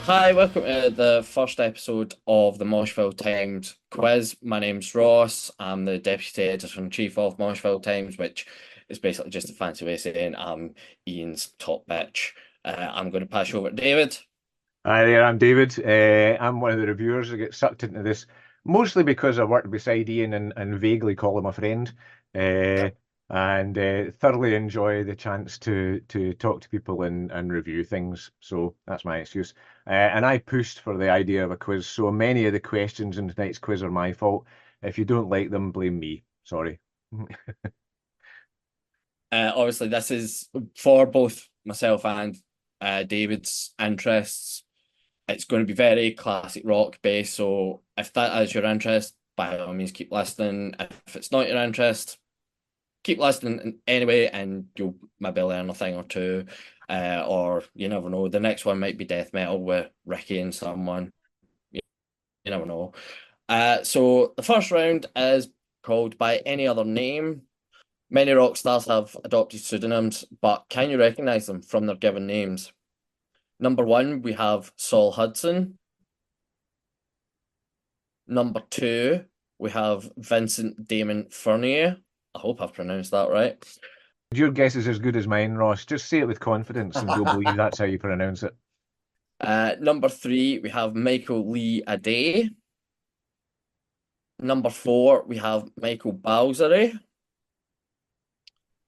Hi, welcome to the first episode of the Moshville Times Quiz. My name's Ross. I'm the Deputy Editor-in-Chief of Moshville Times, which is basically just a fancy way of saying I'm Ian's top bitch. I'm going to pass you over to David. Hi there, I'm David. I'm one of the reviewers that get sucked into this, mostly because I work beside Ian and vaguely call him a friend, uh, and thoroughly enjoy the chance to talk to people and review things. So that's my excuse. And I pushed for the idea of a quiz, so many of the questions in tonight's quiz are my fault. If you don't like them, blame me. Sorry. Obviously, this is for both myself and David's interests. It's going to be very classic rock based, so if that is your interest, by all means keep listening. If it's not your interest, keep listening anyway, and you'll maybe learn a thing or two. Or you never know, the next one might be death metal with Ricky and someone. You, you never know. So the first round is called by any other name. Many rock stars have adopted pseudonyms, but can you recognize them from their given names? Number one, we have Saul Hudson. Number two, we have Vincent Damon Fournier. I hope I've pronounced that right. Your guess is as good as mine, Ross. Just say it with confidence, and we'll believe that's how you pronounce it. Number three, we have Michael Lee Ade. Number four, we have Michael Balsary.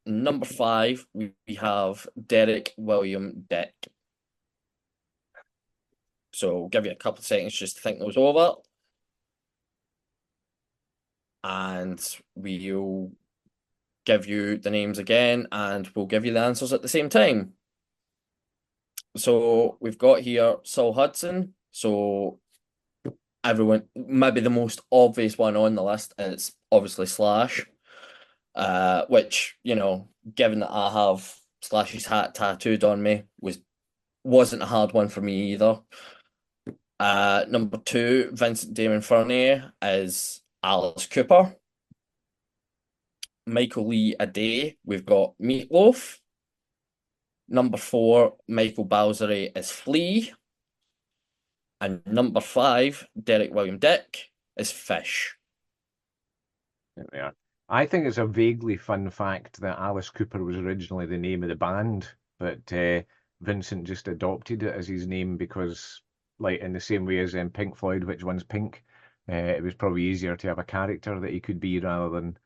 Number five, we have Derek William Dick. So we'll give you a couple of seconds just to think those over. And we'll give you the names again and we'll give you the answers at the same time. So we've got here Saul Hudson. So everyone, maybe the most obvious one on the list is obviously Slash. Which, given that I have Slash's hat tattooed on me, wasn't a hard one for me either. Number two, Vincent Damon Fournier is Alice Cooper. Michael Lee Ade, we've got Meatloaf. Number four, Michael Balsary is Flea. And number five, Derek William Dick is Fish. There we are. I think it's a vaguely fun fact that Alice Cooper was originally the name of the band, but Vincent just adopted it as his name because, like in the same way as Pink Floyd, which one's Pink, it was probably easier to have a character that he could be rather than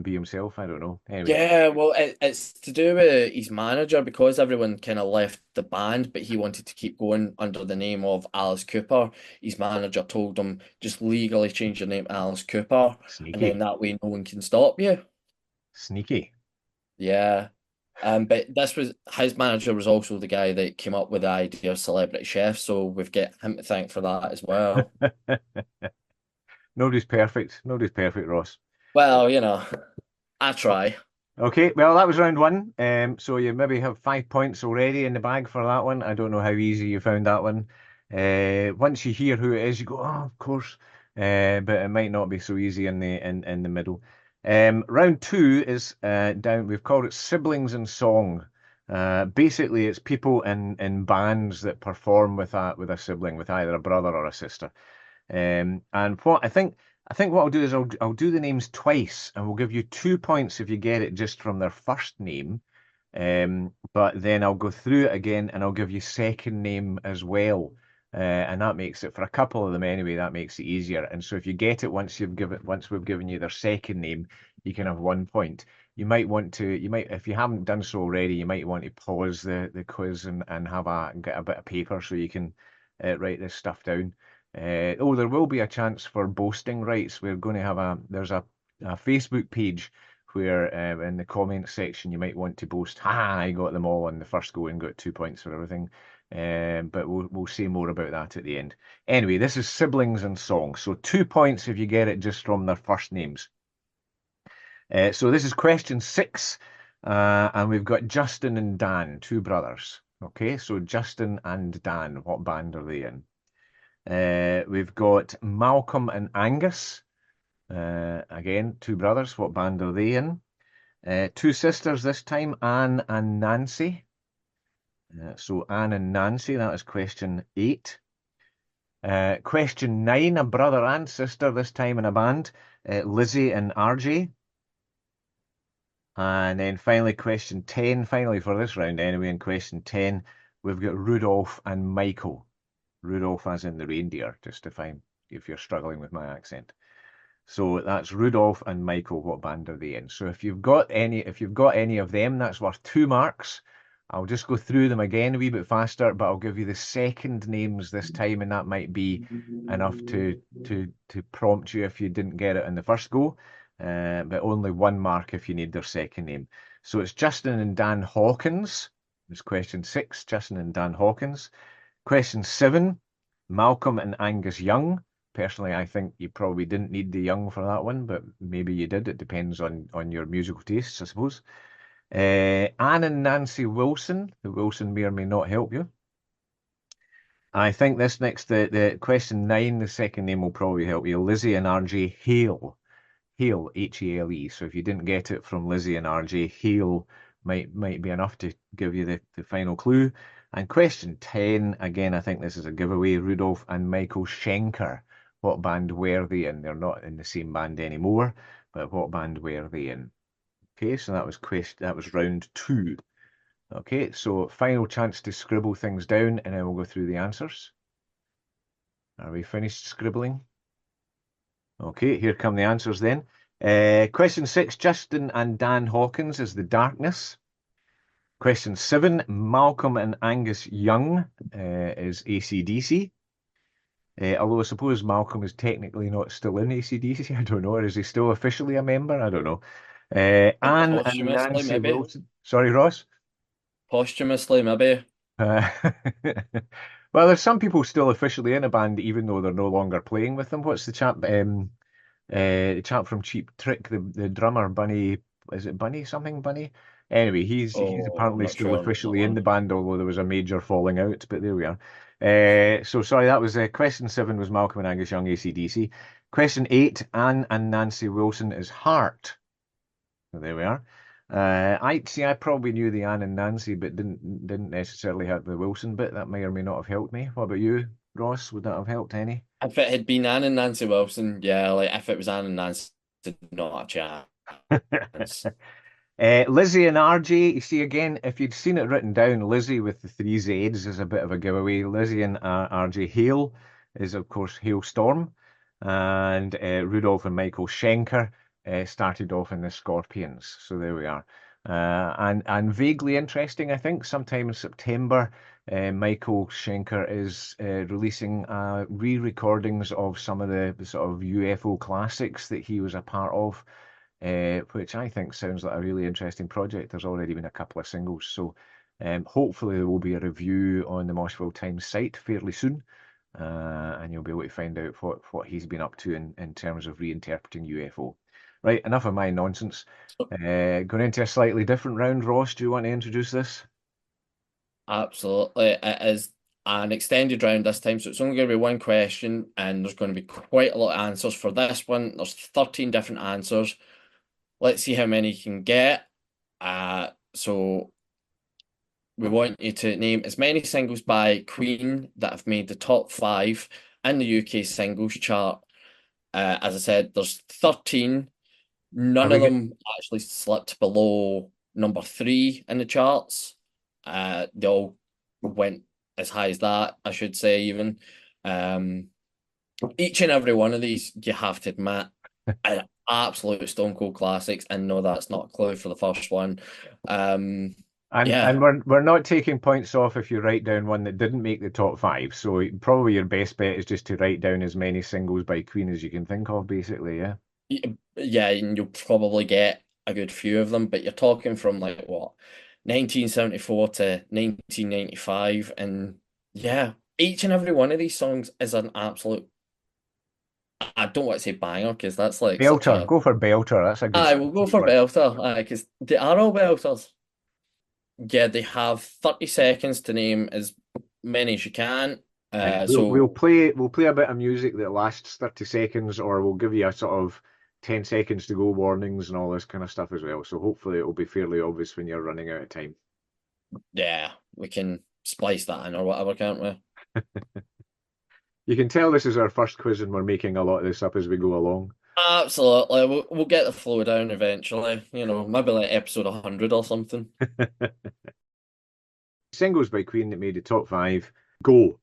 be himself. I don't know. Anyway, Yeah, well, it's to do with his manager because everyone kind of left the band, but he wanted to keep going under the name of Alice Cooper. His manager told him just legally change your name to Alice Cooper, and then sneaky, that way no one can stop you. sneaky. Yeah. But this was his manager was also the guy that came up with the idea of celebrity chef, so we've got him to thank for that as well. Nobody's perfect. Nobody's perfect, Ross. Well, I try. Okay, well, that was round one. So you maybe have 5 points already in the bag for that one. I don't know how easy you found that one. Once you hear who it is, you go, oh, of course. But it might not be so easy in the middle. Round two is down. We've called it siblings and song. Basically, it's people in bands that perform with a sibling, with either a brother or a sister. And what I think what I'll do is I'll do the names twice, and we'll give you 2 points if you get it just from their first name. But then I'll go through it again, and I'll give you second name as well. And that makes it for a couple of them anyway. That makes it easier. And so if you get it once we've given you their second name, you can have 1 point. If you haven't done so already, you might want to pause the quiz and get a bit of paper so you can write this stuff down. There will be a chance for boasting rights. There's a Facebook page where in the comments section you might want to boast. Ha! I got them all on the first go and got 2 points for everything. But we'll say more about that at the end. Anyway, this is siblings and songs. So 2 points if you get it just from their first names. So this is question six, and we've got Justin and Dan, two brothers. Okay, so Justin and Dan, what band are they in? We've got Malcolm and Angus. Again, two brothers. What band are they in? Two sisters this time, Anne and Nancy. So Anne and Nancy, that is question 8. Question 9, a brother and sister, this time in a band, Lizzie and RJ. And then finally, question 10, finally for this round anyway, in question 10, we've got Rudolph and Michael. Rudolph as in the reindeer, just to find if you're struggling with my accent. So that's Rudolph and Michael. What band are they in? So if you've got any of them, that's worth 2 marks. I'll just go through them again a wee bit faster, but I'll give you the second names this time, and that might be enough to prompt you if you didn't get it in the first go. But only 1 mark if you need their second name. So it's Justin and Dan Hawkins. It's question 6, Justin and Dan Hawkins. Question 7, Malcolm and Angus Young. Personally, I think you probably didn't need the Young for that one, but maybe you did. It depends on your musical tastes, I suppose. Anne and Nancy Wilson. The Wilson may or may not help you. I think this next, the question 9, the second name will probably help you. Lizzie and RJ Hale. Hale, Hale. So if you didn't get it from Lizzie and RJ, Hale might be enough to give you the final clue. And question 10, again, I think this is a giveaway. Rudolph and Michael Schenker. What band were they in? They're not in the same band anymore, but what band were they in? Okay, so that was round 2. Okay, so final chance to scribble things down, and then we'll go through the answers. Are we finished scribbling? Okay, here come the answers then. Question 6, Justin and Dan Hawkins is The Darkness. Question 7, Malcolm and Angus Young is AC/DC. Although I suppose Malcolm is technically not still in AC/DC. I don't know. Or is he still officially a member? I don't know. Anne and Posthumously, Nancy maybe. Wilson. Sorry, Ross. Posthumously, maybe. Well, there's some people still officially in a band, even though they're no longer playing with them. What's the chap? The chap from Cheap Trick, the drummer, Bunny. Is it Bunny something? Bunny? Anyway, he's Oh, I'm apparently not still sure on that officially in the one. band, although there was a major falling out. But there we are. So sorry, that was question 7 was Malcolm and Angus Young, AC/DC. Question 8, Anne and Nancy Wilson is Heart. So there we are. I probably knew the Anne and Nancy, but didn't necessarily have the Wilson bit. That may or may not have helped me. What about you, Ross? Would that have helped any? If it had been Anne and Nancy Wilson, yeah, like if it was Anne and Nancy, not a chance. Lizzie and RJ, you see again, if you'd seen it written down, Lizzie with the 3 Zs is a bit of a giveaway. Lizzie and RJ Hale is, of course, Hailstorm. And Rudolph and Michael Schenker started off in the Scorpions. So there we are. And vaguely interesting, I think, sometime in September, Michael Schenker is releasing re-recordings of some of the sort of UFO classics that he was a part of. Which I think sounds like a really interesting project. There's already been a couple of singles, so hopefully there will be a review on the Moshville Times site fairly soon, and you'll be able to find out what he's been up to in terms of reinterpreting UFO. Right, enough of my nonsense. Going into a slightly different round, Ross, do you want to introduce this? Absolutely. It is an extended round this time, so it's only going to be one question, and there's going to be quite a lot of answers for this one. There's 13 different answers. Let's see how many you can get. So we want you to name as many singles by Queen that have made the top 5 in the UK singles chart. As I said, there's 13. Are None we of get, them actually slipped below number 3 in the charts. They all went as high as that, I should say, even. Each and every one of these, you have to admit, are absolute Stone Cold classics. And no, that's not a clue for the first one. and Yeah, we're not taking points off if you write down one that didn't make the top 5. So probably your best bet is just to write down as many singles by Queen as you can think of, basically, yeah. yeah, and you'll probably get a good few of them, but you're talking from like what, 1974 to 1995, and yeah, each and every one of these songs is an absolute. I don't want to say banger because that's like such Belter, a. go for Belter. That's a good I will go for one. belter, because they are all belters. Yeah, they have 30 seconds to name as many as you can. We'll So play a bit of music that lasts 30 seconds, or we'll give you a sort of 10 seconds to go warnings and all this kind of stuff as well. So hopefully it will be fairly obvious when you're running out of time. Yeah, we can splice that in or whatever, can't we? You can tell this is our first quiz and we're making a lot of this up as we go along. Absolutely. We'll get the flow down eventually. Maybe like episode 100 or something. Singles by Queen that made the top five. Go.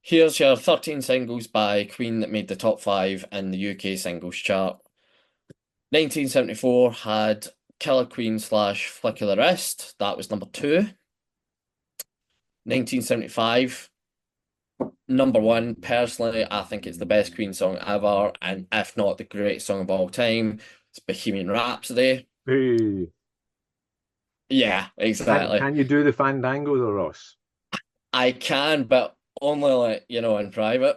Here's your 13 singles by Queen that made the top five in the UK singles chart. 1974 had Killer Queen / Flick of the Wrist. That was number 2. 1975, number 1. Personally, I think it's the best Queen song ever, and if not the greatest song of all time, it's Bohemian Rhapsody. Hey. Yeah, exactly. Can you do the Fandango though, Ross? I can, but only like, in private.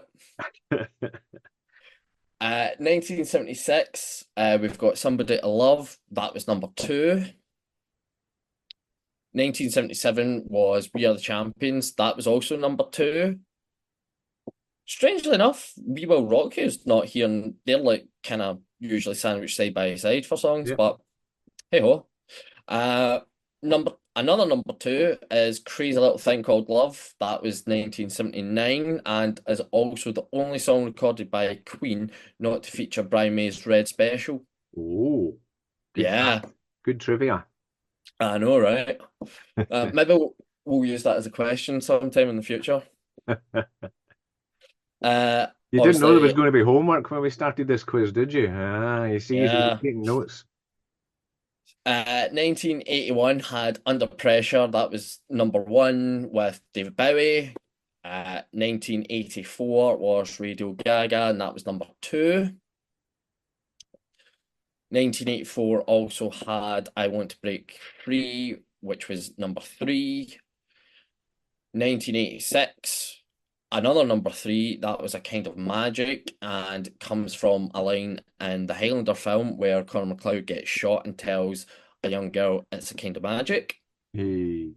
1976, we've got Somebody to Love. That was number 2. 1977 was We Are the Champions. That was also number 2. Strangely enough, We Will Rock You's not here, and they're like kind of usually sandwiched side by side for songs, Yep. but hey ho. Another number 2 is Crazy Little Thing Called Love. That was 1979 and is also the only song recorded by Queen not to feature Brian May's Red Special. Oh, good Yeah, fact. Good trivia. I know, right? Maybe we'll use that as a question sometime in the future. You didn't know there was Obviously, going to be homework when we started this quiz, did you? Ah, you see, he's yeah. taking notes. 1981 had Under Pressure. That was number 1 with David Bowie. 1984 was Radio Gaga, and that was number 2. 1984 also had I Want to Break Free, which was number 3. 1986, another number 3, that was A Kind of Magic, and comes from a line in the Highlander film where Conor McLeod gets shot and tells a young girl it's a kind of magic. Hey.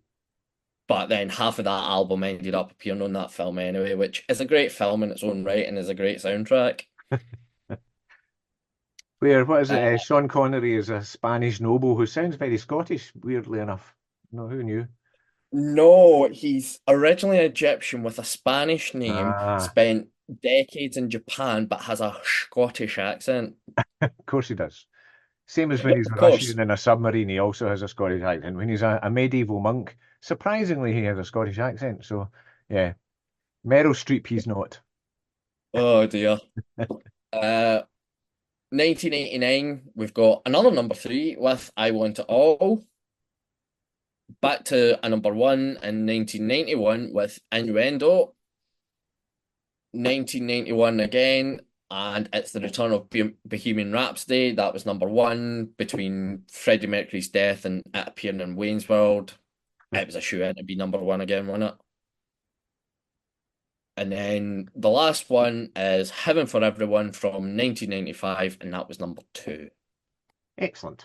But then half of that album ended up appearing on that film anyway, which is a great film in its own right and is a great soundtrack. What is it? Uh, Sean Connery is a Spanish noble who sounds very Scottish, weirdly enough. No, who knew? no, he's originally Egyptian with a Spanish name, Ah, spent decades in Japan, but has a Scottish accent. of course he does. Same as when he's Of Russian course. in a submarine, he also has a Scottish accent. When he's a medieval monk, surprisingly, he has a Scottish accent. So, yeah, Meryl Streep, he's not. Oh dear. Uh, 1989, we've got another number 3 with I Want It All. Back to a number 1 in 1991 with Innuendo. 1991 again, and it's the return of Bohemian Rhapsody. That was number 1 between Freddie Mercury's death and it appearing in Wayne's World. It was a shoe-in to be number 1 again, wasn't it? And then the last one is Heaven for Everyone from 1995, and that was number 2. Excellent.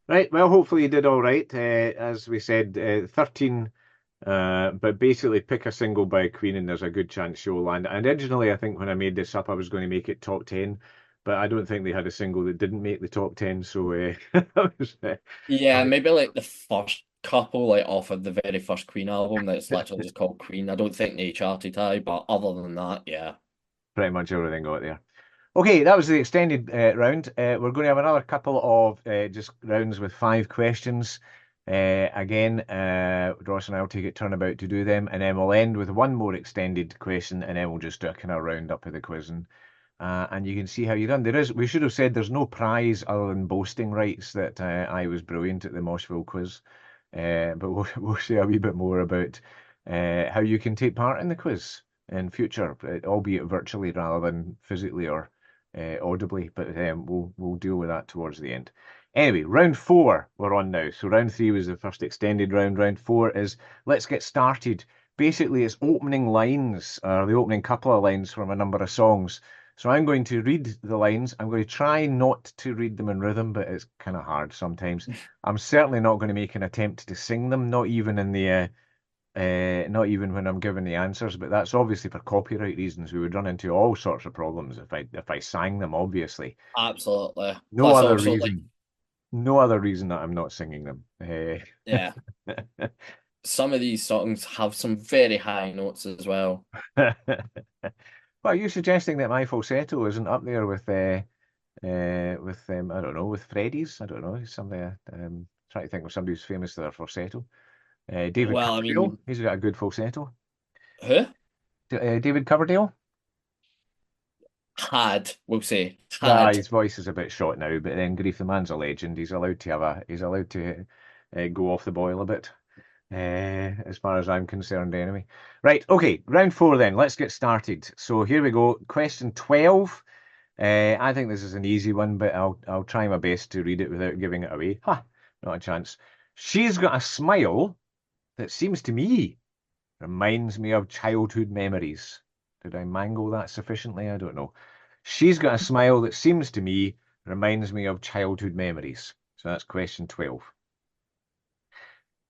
Right, well, hopefully you did all right. As we said, 13, but basically pick a single by Queen and there's a good chance she'll land. And originally, I think when I made this up, I was going to make it top 10, but I don't think they had a single that didn't make the top 10. So that was, Yeah, maybe like the first couple, like off of the very first Queen album, that's literally just called Queen. I don't think they charted high, but other than that, yeah. pretty much everything got there. Okay, that was the extended round. We're going to have another couple of just rounds with 5 questions. Again, Ross and I will take it turnabout to do them, and then we'll end with one more extended question, and then we'll just do a kind of round up of the quiz, and you can see how you done. We should have said there's no prize other than boasting rights that I was brilliant at the Moshville quiz, but we'll say a wee bit more about how you can take part in the quiz in future, albeit virtually rather than physically or audibly, but we'll deal with that towards the end. Anyway, round four we're on now. So round three was the first extended round. Round four is let's get started. Basically, it's opening lines, or the opening couple of lines from a number of songs. So I'm going to read the lines. I'm going to try not to read them in rhythm, but it's kind of hard sometimes. I'm certainly not going to make an attempt to sing them, not even in the not even when I'm given the answers, but that's obviously for copyright reasons. We would run into all sorts of problems if I sang them, obviously. Absolutely. No Plus, other also, like, reason. No other reason that I'm not singing them. yeah, some of these songs have some very high notes as well. Well, are you suggesting that my falsetto isn't up there with I don't know, with Freddie's? I don't know. Something. Trying to think of somebody who's famous for their falsetto. David Well, I Coverdale. mean, He's got a good falsetto. who David Coverdale. we'll say, Yeah, had. his voice is a bit shot now, but then grief, the man's a legend. He's allowed to go off the boil a bit, as far as I'm concerned, anyway. Right, okay, round four then. Let's get started. So here we go. Question 12. I think this is an easy one, but I'll try my best to read it without giving it away. Ha, not a chance. She's got a smile that seems to me reminds me of childhood memories. Did I mangle that sufficiently? I don't know. She's got a smile that seems to me reminds me of childhood memories. So that's question 12.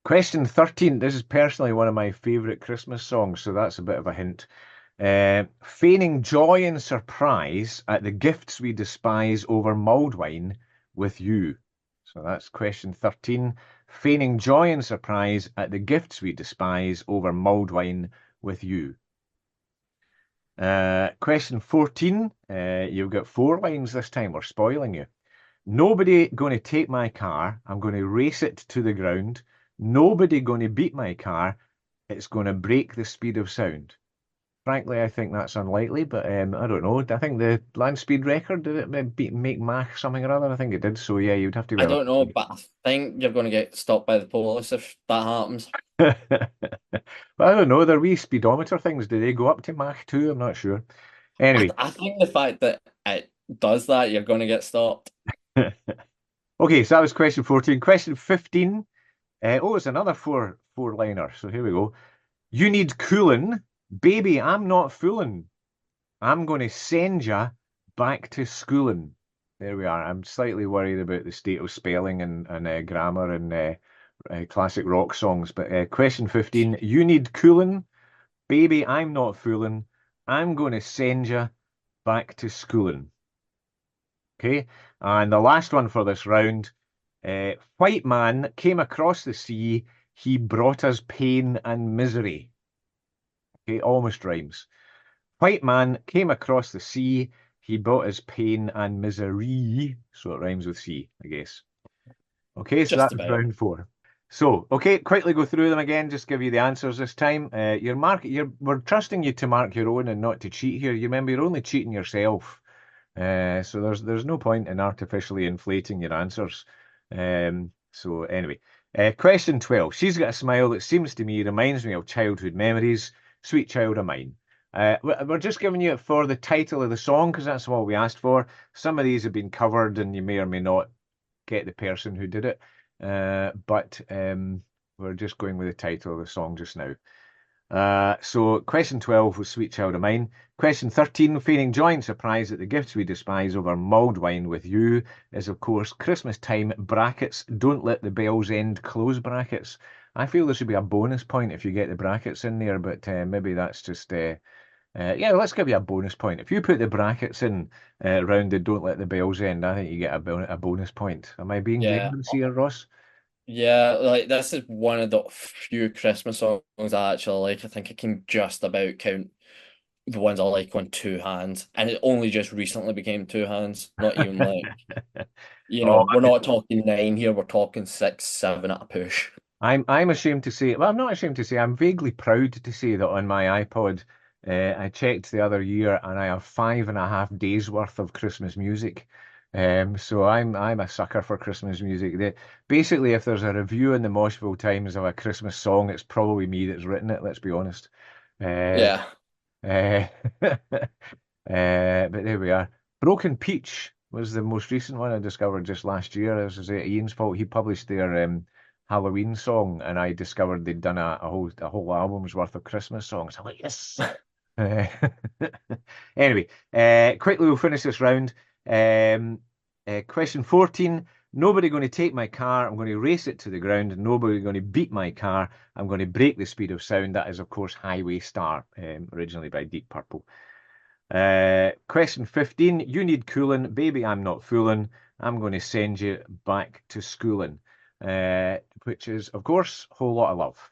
Question 13. This is personally one of my favourite Christmas songs, so that's a bit of a hint. Feigning joy and surprise at the gifts we despise over mulled wine with you. So that's question 13. Feigning joy and surprise at the gifts we despise over mulled wine with you. Question 14. You've got four lines this time. We're spoiling you. Nobody going to take my car. I'm going to race it to the ground. Nobody going to beat my car. It's going to break the speed of sound. Frankly, I think that's unlikely, but I don't know. I think the land speed record, did it make Mach something or other? I think it did. So yeah, you'd have to be I don't know, but I think you're going to get stopped by the police if that happens. Well, I don't know. Their wee speedometer things, do they go up to Mach 2? I'm not sure. Anyway, I think the fact that it does that, you're going to get stopped. okay, so that was question 14. Question 15. It's another four-liner. So here we go. You need cooling. Baby, I'm not fooling. I'm going to send ya back to schooling. There we are. I'm slightly worried about the state of spelling and grammar and classic rock songs. But question 15. You need cooling. Baby, I'm not fooling. I'm going to send ya back to schooling. Okay. And the last one for this round. White man came across the sea. He brought us pain and misery. Okay, almost rhymes. White man came across the sea. He brought us pain and misery. So it rhymes with sea, I guess. Okay, so Just that was about. round four. So, okay, quickly go through them again. Just give you the answers this time. We're trusting you to mark your own and not to cheat here. You remember, you're only cheating yourself. So there's no point in artificially inflating your answers. So anyway, question 12. She's got a smile that seems to me reminds me of childhood memories. Sweet child of mine. We're just giving you it for the title of the song because that's what we asked for. Some of these have been covered and you may or may not get the person who did it. But we're just going with the title of the song just now. So question 12 was Sweet Child of Mine. Question 13, feigning joy and surprise at the gifts we despise over mulled wine with you, is of course Christmas time, brackets, don't let the bells end, close brackets. I feel there should be a bonus point if you get the brackets in there, but maybe that's just, yeah, let's give you a bonus point. If you put the brackets in round the don't let the bells end, I think you get a bonus point. Am I being Yeah. generous here, Ross? Yeah, like this is one of the few Christmas songs I actually like. I think I can just about count the ones I like on two hands. And it only just recently became two hands. Not even like, Oh, we're not talking nine here, we're talking six, seven at a push. I'm ashamed to say, well, I'm not ashamed to say, I'm vaguely proud to say that on my iPod, I checked the other year and I have 5.5 days worth of Christmas music. So I'm a sucker for Christmas music. Basically, if there's a review in the Moshville Times of a Christmas song, it's probably me that's written it, let's be honest. Uh, Yeah. uh, but there we are. Broken Peach. was the most recent one I discovered just last year. As I say, Ian's fault. He published their Halloween song, and I discovered they'd done a whole album's worth of Christmas songs. I'm like, yes. Uh, anyway, quickly we'll finish this round. Question 14. Nobody going to take my car. I'm going to race it to the ground. Nobody going to beat my car. I'm going to break the speed of sound. That is, of course, Highway Star, originally by Deep Purple. Question 15. You need cooling. Baby, I'm not fooling. I'm going to send you back to schooling. Which is, of course, Whole Lot of Love.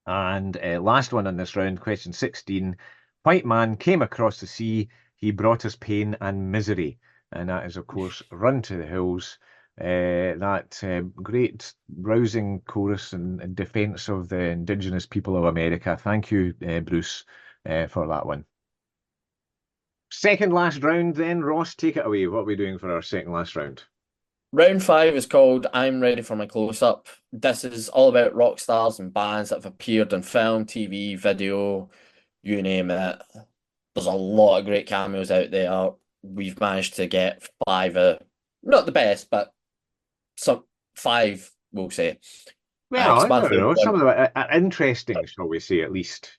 And last one on this round, question 16. White man came across the sea. He brought us pain and misery. And that is, of course, Run to the Hills. That great rousing chorus in defense of the indigenous people of America. Thank you, Bruce, for that one. Second last round then. Ross, take it away. What are we doing for our second last round? Round 5 is called I'm Ready for My Close-Up. This is all about rock stars and bands that have appeared on film, TV, video, you name it. There's a lot of great cameos out there. We've managed to get 5, not the best, but some 5, we'll say. Well, I My don't know. favorite Some one, of them are interesting, shall we say, at least.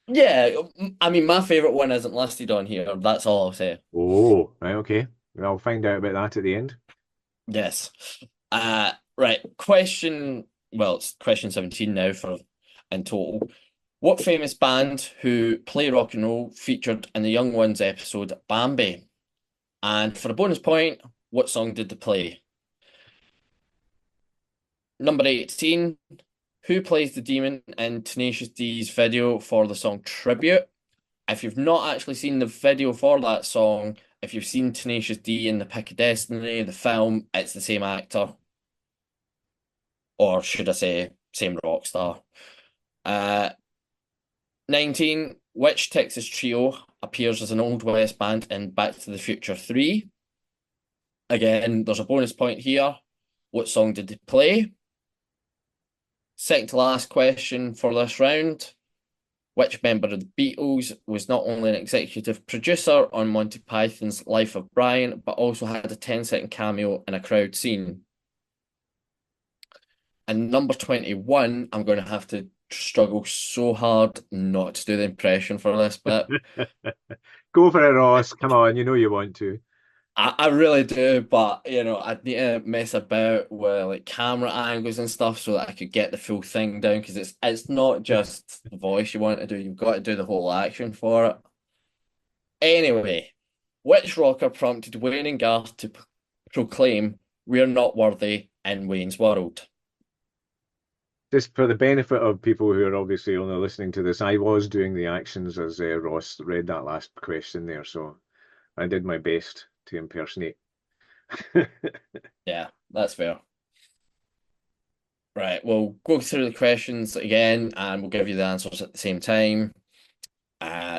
yeah, I mean, my favorite one isn't listed on here. That's all I'll say. Oh, right, okay. Well, I'll find out about that at the end. Yes. Right. It's question 17 now for in total. What famous band who play rock and roll featured in the Young Ones episode Bambi? And for a bonus point, what song did they play? Number 18, who plays the demon in Tenacious D's video for the song Tribute? If you've not actually seen the video for that song, if you've seen Tenacious D in The Pick of Destiny, the film, it's the same actor. Or should I say, same rock star. 19, which Texas trio appears as an Old West band in Back to the Future 3? Again, there's a bonus point here. What song did they play? Second to last question for this round. Which member of the Beatles was not only an executive producer on Monty Python's Life of Brian, but also had a 10-second cameo in a crowd scene? And number 21, I'm going to have to struggle so hard not to do the impression for this bit. Go for it, Ross. Come on, you know you want to. I really do, but I need to mess about with like camera angles and stuff so that I could get the full thing down because it's not just the voice you want to do, you've got to do the whole action for it. Anyway, which rocker prompted Wayne and Garth to proclaim we're not worthy in Wayne's world? Just for the benefit of people who are obviously only listening to this, I was doing the actions as Ross read that last question there, so I did my best to impersonate. Yeah, that's fair. Right, we'll go through the questions again and we'll give you the answers at the same time.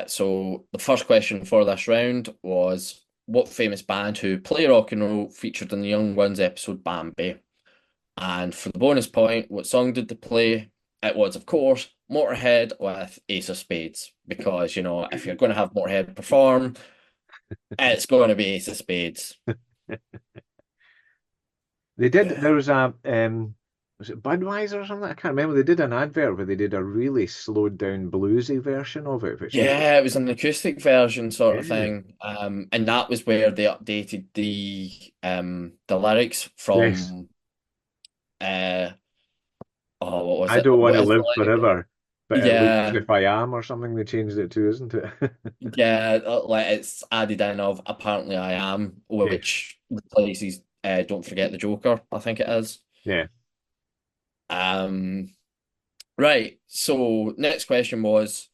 So the first question for this round was what famous band who play rock and roll featured in the Young Ones episode Bambi? And for the bonus point, what song did they play? It was, of course, Motorhead with Ace of Spades. Because, if you're going to have Motorhead perform, it's going to be Ace of Spades. They did, there was was it Budweiser or something? I can't remember. They did an advert where they did a really slowed down bluesy version of it, which was, Yeah, it was an acoustic version sort of yeah. thing. And that was where they updated the lyrics Yes. from what was I it? don't want What to is the live lyric? forever, but it looks as Yeah, if I am or something they changed it to, isn't it? yeah, like it's added in of apparently I am, Yes. which replaces Don't Forget the Joker, I think it is. Yeah. Um, right. So next question was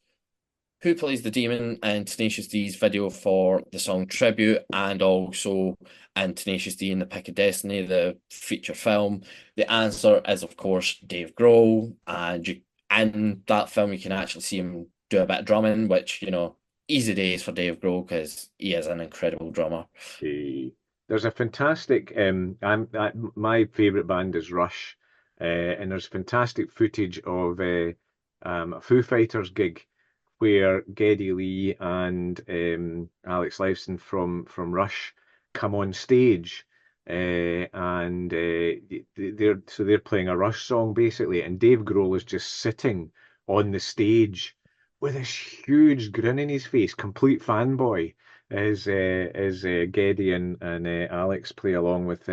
who plays the demon in Tenacious D's video for the song Tribute and also in Tenacious D in The Pick of Destiny, the feature film? The answer is, of course, Dave Grohl. And in that film, you can actually see him do a bit of drumming, which, easy days for Dave Grohl because he is an incredible drummer. There's a fantastic my favorite band is Rush, and there's fantastic footage of a Foo Fighters gig where Geddy Lee and Alex Lifeson from Rush come on stage, and they're playing a Rush song basically, and Dave Grohl is just sitting on the stage with this huge grin in his face, complete fanboy, as Geddy and Alex play along with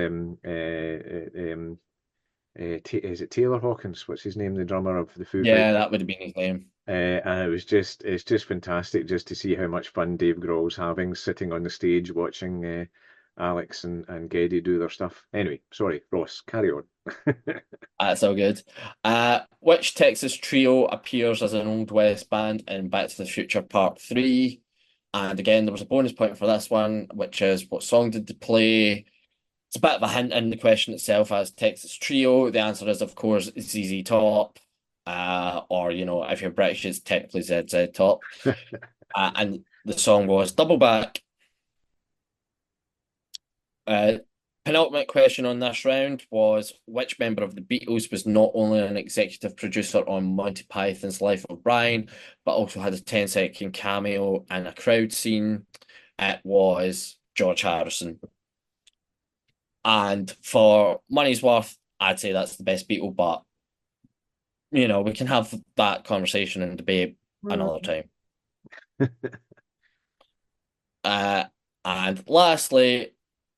is it Taylor Hawkins? What's his name? The drummer of the Foo Fighters. Yeah, that would have been his name. And it's just fantastic just to see how much fun Dave Grohl's having sitting on the stage watching Alex and Geddy do their stuff. Anyway, sorry, Ross, carry on. That's all good. Which Texas trio appears as an Old West band in Back to the Future Part 3? And again, there was a bonus point for this one, which is what song did they play? It's a bit of a hint in the question itself as Texas trio. The answer is, of course, ZZ Top. Or, if you're British, it's technically ZZ Top. And the song was Double Back. Penultimate question on this round was which member of the Beatles was not only an executive producer on Monty Python's Life of Brian, but also had a 10-second cameo in a crowd scene? It was George Harrison. And for money's worth, I'd say that's the best Beatle, but we can have that conversation and debate another time. And lastly,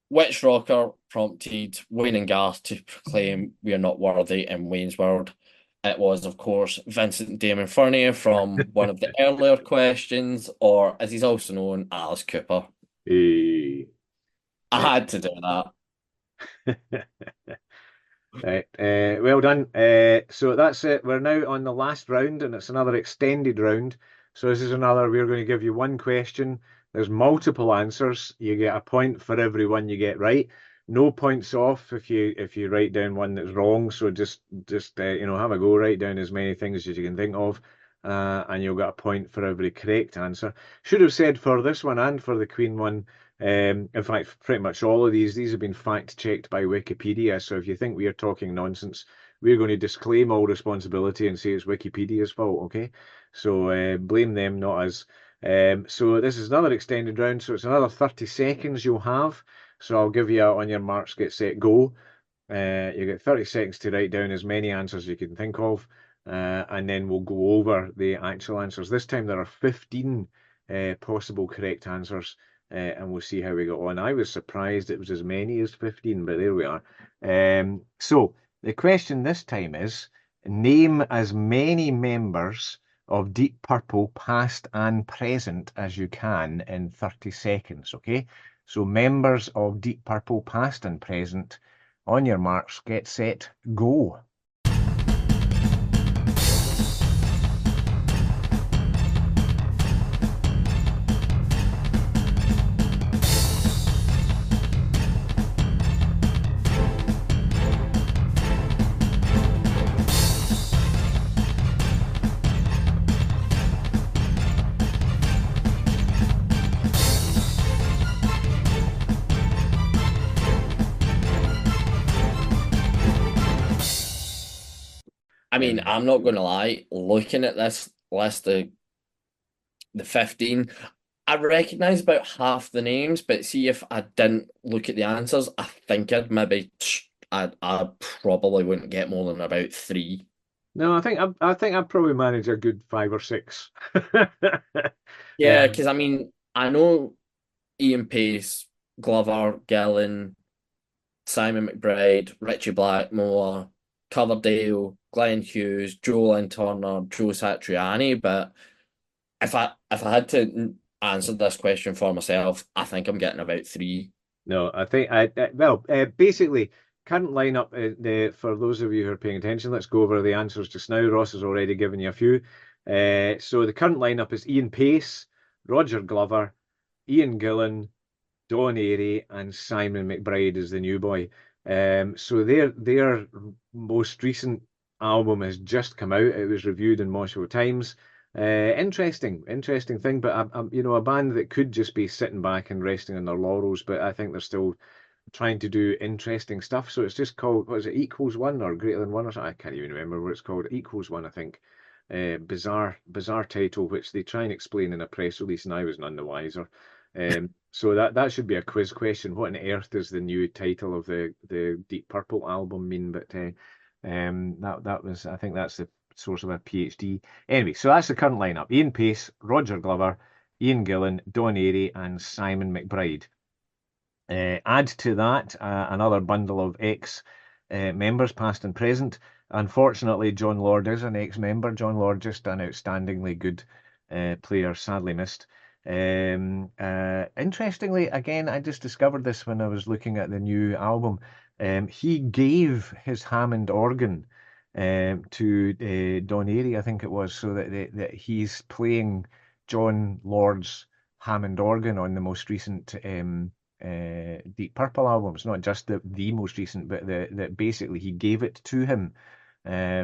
which rocker prompted Wayne and Garth to proclaim "We are not worthy" in Wayne's World? It was, of course, Vincent Damon Furnier from one of the earlier questions, or as he's also known, Alice Cooper. Hey. I had to do that. Right, well done. So that's it. We're now on the last round, and it's another extended round. So this is another, we're going to give you one question. There's multiple answers. You get a point for every one you get right. No points off if you write down one that's wrong. So just have a go, write down as many things as you can think of, and you'll get a point for every correct answer. Should have said for this one and for the Queen one. In fact, pretty much all of these have been fact checked by Wikipedia. So if you think we are talking nonsense, we're going to disclaim all responsibility and say it's Wikipedia's fault. Okay, so blame them, not us. So this is another extended round. So it's another 30 seconds you'll have. So I'll give you on your marks, get set, go. You get 30 seconds to write down as many answers as you can think of, and then we'll go over the actual answers. This time there are 15 possible correct answers. And we'll see how we got on. I was surprised it was as many as 15, but there we are. So the question this time is, name as many members of Deep Purple, past and present, as you can in 30 seconds, okay? So members of Deep Purple, past and present. On your marks, get set, go. I mean, I'm not going to lie, looking at this list of the 15, I recognise about half the names, but see if I didn't look at the answers, I think I probably wouldn't get more than about 3. No, I think I'd probably manage a good 5 or 6. Yeah, because I mean, I know Ian Pace, Glover, Gillan, Simon McBride, Richie Blackmore, Coverdale, Glenn Hughes, Joe Turner, Joe Satriani, but if I had to answer this question for myself, I think I'm getting about 3. No, I think basically current lineup. For those of you who are paying attention, let's go over the answers just now. Ross has already given you a few. So the current lineup is Ian Pace, Roger Glover, Ian Gillan, Don Airey, and Simon McBride is the new boy. So their most recent album has just come out. It was reviewed in Moshville Times. Interesting thing, but a band that could just be sitting back and resting on their laurels, but I think they're still trying to do interesting stuff. So it's just called, what is it, Equals One or Greater Than One or something? I can't even remember what it's called. Equals One, I think. Bizarre title, which they try and explain in a press release, and I was none the wiser. So that should be a quiz question. What on earth does the new title of the Deep Purple album mean? But that was, I think that's the source of a PhD. Anyway, so that's the current lineup: Ian Pace, Roger Glover, Ian Gillan, Don Airy, and Simon McBride. Add to that another bundle of ex members, past and present. Unfortunately, John Lord is an ex-member. John Lord, just an outstandingly good player, sadly missed. Interestingly, again, I just discovered this when I was looking at the new album. He gave his Hammond organ to Don Airy, I think it was, so that he's playing John Lord's Hammond organ on the most recent Deep Purple albums, not just the most recent, but that basically he gave it to him,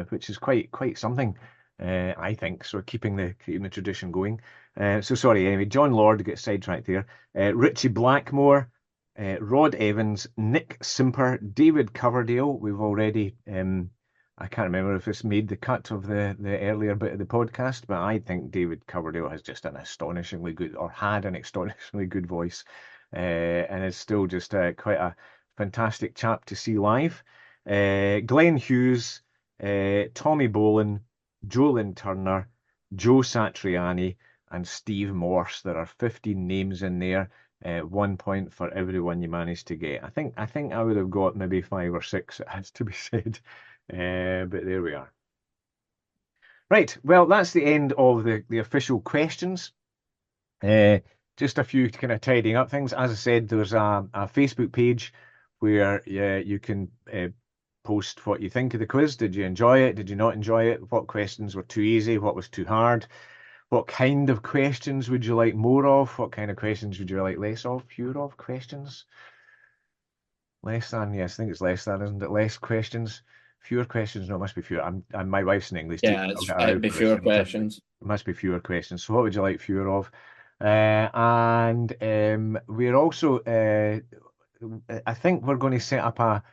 which is quite something, I think. So keeping the tradition going. So sorry. Anyway, John Lord gets sidetracked there. Richie Blackmore, Rod Evans, Nick Simper, David Coverdale. We've already. I can't remember if this made the cut of the earlier bit of the podcast, but I think David Coverdale has just an astonishingly good, or had an astonishingly good voice, and is still just quite a fantastic chap to see live. Glenn Hughes, Tommy Bolin, Joe Turner, Joe Satriani, and Steve Morse. There are 15 names in there. 1 point for everyone you managed to get. I think I would have got maybe 5 or 6, it has to be said. But there we are. Right, well, that's the end of the official questions. Just a few kind of tidying up things. As I said, there's a Facebook page where you can post what you think of the quiz. Did you enjoy it? Did you not enjoy it? What questions were too easy? What was too hard? What kind of questions would you like more of? What kind of questions would you like less of? Fewer of questions? Less than, yes, I think it's less than, isn't it? Less questions. Fewer questions. No, it must be fewer. I'm my wife's an English teacher. Yeah, I'll it's get her it'd out be for this fewer anytime. questions. It must be fewer questions. So what would you like fewer of? And we're also, I think we're going to set up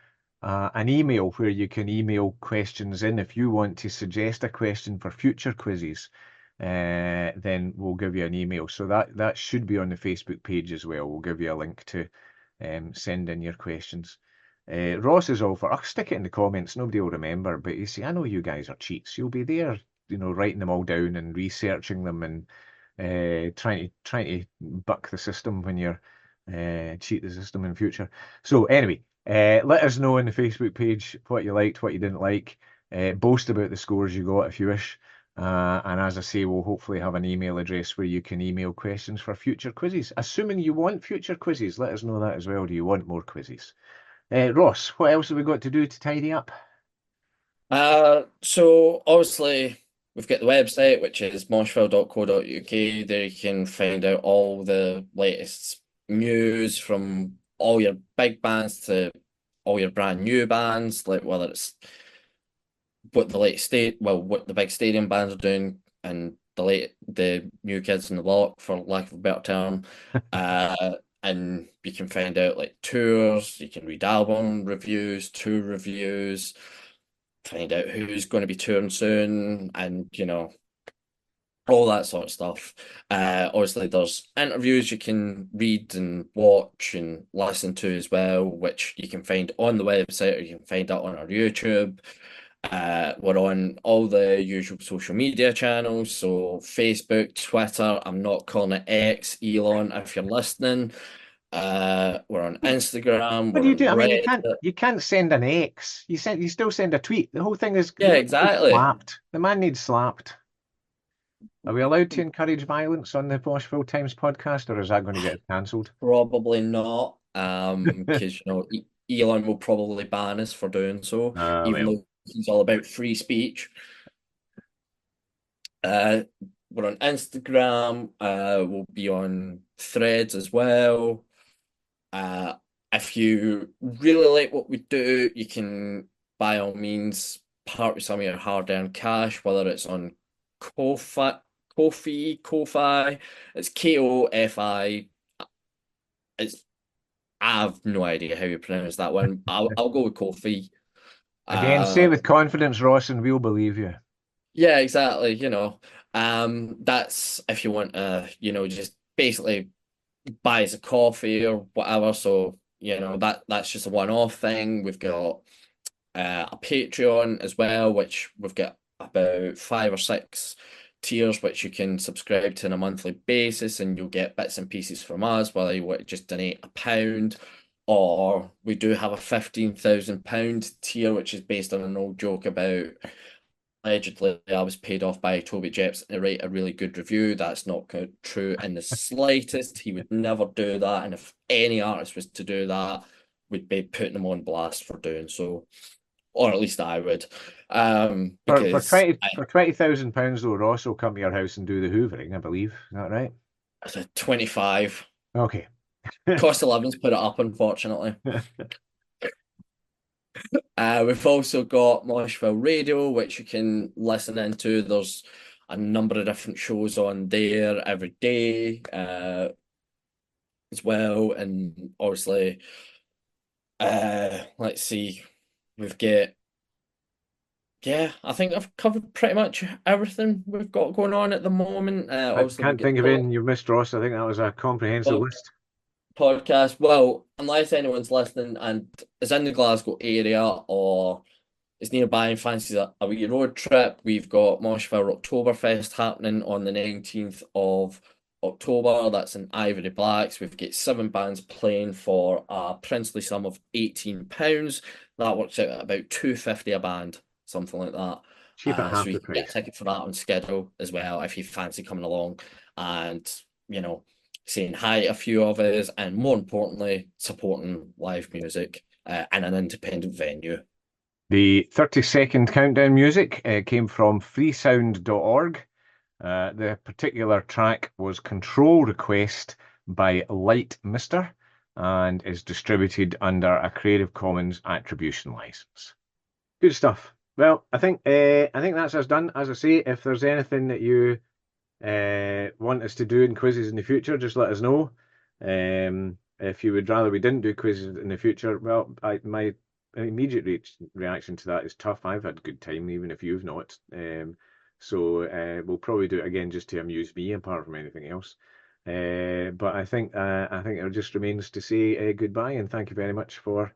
an email where you can email questions in if you want to suggest a question for future quizzes. Then we'll give you an email. So that should be on the Facebook page as well. We'll give you a link to send in your questions. Ross is all for, I'll stick it in the comments. Nobody will remember, but you see, I know you guys are cheats. You'll be there, writing them all down and researching them and trying to buck the system when you're cheat the system in future. So anyway, let us know on the Facebook page what you liked, what you didn't like. Boast about the scores you got if you wish. And as I say, we'll hopefully have an email address where you can email questions for future quizzes. Assuming you want future quizzes, let us know that as well. Do you want more quizzes? Ross, what else have we got to do to tidy up? So obviously we've got the website, which is moshville.co.uk. There you can find out all the latest news from all your big bands to all your brand new bands, like whether it's what the big stadium bands are doing, and the new kids in the block, for lack of a better term. And you can find out like tours, you can read album reviews, tour reviews, find out who's going to be touring soon, and all that sort of stuff. Obviously, there's interviews you can read and watch and listen to as well, which you can find on the website or you can find out on our YouTube. We're on all the usual social media channels, so Facebook, Twitter. I'm not calling it X, Elon, if you're listening. We're on Instagram, What we're do you on do? I mean, you Reddit. can't send an X. You still send a tweet. The whole thing is the Yeah, man needs exactly. slapped. The man needs slapped. Are we allowed to encourage violence on the Moshville Times podcast, or is that going to get cancelled? Probably not, because Elon will probably ban us for doing so, even Well, though he's all about free speech. Uh, we're on Instagram. We'll be on Threads as well. Uh, if you really like what we do, you can by all means part with some of your hard-earned cash, whether it's on Ko-fi, Ko-fi. It's Kofi. It's I have no idea how you pronounce that one. I'll go with Kofi. again, say Uh, it with confidence, Ross, and we'll believe you. yeah, exactly. That's if you want just basically buys a coffee or whatever. So, that's just a one-off thing. We've got a Patreon as well, which we've got about 5 or 6 tiers which you can subscribe to on a monthly basis, and you'll get bits and pieces from us, whether you want to just donate £1, or we do have a £15,000 tier, which is based on an old joke about allegedly I was paid off by Toby Jepson to write a really good review. That's not true in the slightest. He would never do that, and if any artist was to do that, we'd be putting them on blast for doing so, or at least I would. Because for £20,000 though, Ross will come to your house and do the hoovering, I believe. Is that right? I said 25. Okay. Cost 11's put it up, unfortunately. We've also got Moshville Radio, which you can listen into. There's a number of different shows on there every day as well. And obviously, let's see, we've got, I think I've covered pretty much everything we've got going on at the moment. I Obviously, can't think of anything you've missed, Ross. I think that was a comprehensive list. Podcast. Well, unless anyone's listening and is in the Glasgow area or is nearby and fancies a wee road trip, we've got Moshville Oktoberfest happening on the 19th of October. That's in Ivory Blacks. We've got 7 bands playing for a princely sum of £18. That works out at about £2.50 a band, something like that. Cheap at half so you the can get a price. ticket for that on schedule as well if you fancy coming along and, saying hi to a few of us, and more importantly, supporting live music in an independent venue. The 30-second countdown music came from freesound.org. The particular track was Control Request by Light Mister and is distributed under a Creative Commons attribution license. Good stuff. Well, I think that's us done. As I say, if there's anything that you want us to do in quizzes in the future, just let us know. If you would rather we didn't do quizzes in the future, well, my immediate reaction to that is tough. I've had a good time, even if you've not. So we'll probably do it again just to amuse me, apart from anything else. But I think it just remains to say goodbye and thank you very much for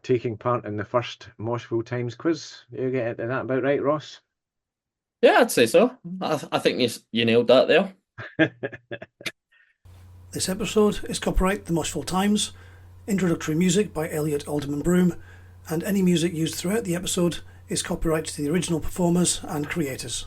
taking part in the first Moshville Times quiz. You get that about right, Ross? Yeah, I'd say so. I think you nailed that there. This episode is copyright The Moshville Times, introductory music by Elliot Alderman Broom, and any music used throughout the episode is copyright to the original performers and creators.